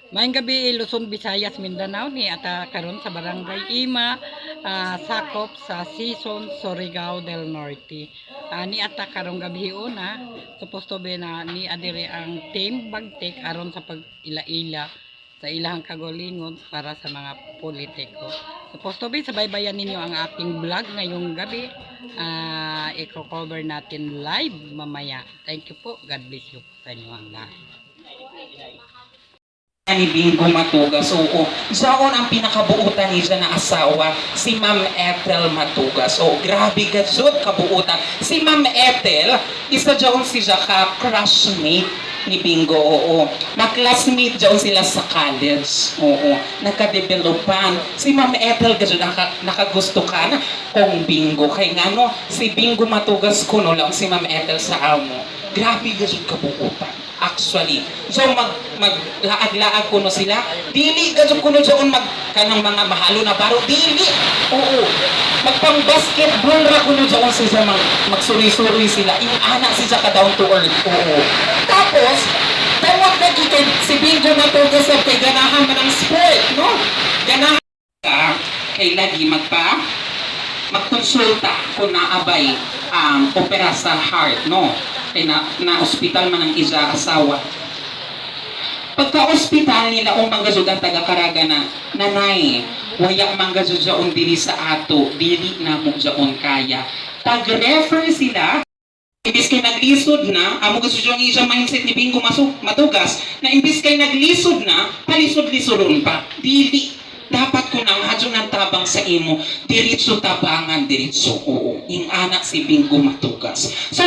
Maayong gabi, Luzon, Visayas, Mindanao ni ata karon sa Barangay Ima, sakop sa Sison, Surigao del Norte. Ni ata karong gabi una, supposed to be na ni adire ang team bagtek aron sa pag-ila-ila sa ilahang kagalingon para sa mga politiko. Supposed to be sabaybayan ninyo ang ating vlog ngayong gabi. I-cover natin live mamaya. Thank you po. God bless you sa inyo ang lahat. Ni Bingo Matugas. Oo. Saon ang pinakabuutan niya na asawa, si Ma'am Ethel Matugas. Oo, grabe gazot kabuutan. Si Ma'am Ethel, isa dyan siya ka-crushmate ni Bingo. Oo. Mag-classmate dyan sila sa college. Oo. Nakadevelopan. Si Ma'am Ethel gazot nakagusto ka na kung Bingo. Kaya nga no, si Bingo Matugas ko no lang si Ma'am Ethel sa amo. Grabe gazot kabuutan. Actually, so maglaag-laag kuno sila, dili gadyo kuno doon kanang mga mahalo na baro, dili. Oo. Magpang-basketball ra kuno doon sila magsuri-suri sila. Ingana sila ka down to earth. Oo. Tapos, tawag na kay si Bingo Matugas sa kay ganahan man ang sport, no? Ganahan ka kay lagi magkonsulta kung naabay ang opera sa heart, no? Kaya na ospital man ang isa asawa. Pagka-ospital nila o manggazod ang taga-Caraga na nanay, waya manggazod dyaon dili sa ato, dili na mo dyaon kaya. Tag-refer sila, imbis kay naglisod na, amo gusto dyan isang mindset ni Bingo Matugas, na imbis kay naglisod na, palisod-lisodon pa. Dili. Dapat ko nang hadyo ng tabang sa imo, diritso tabangan, diritso. Oo. Ing anak si Bingo Matugas. So,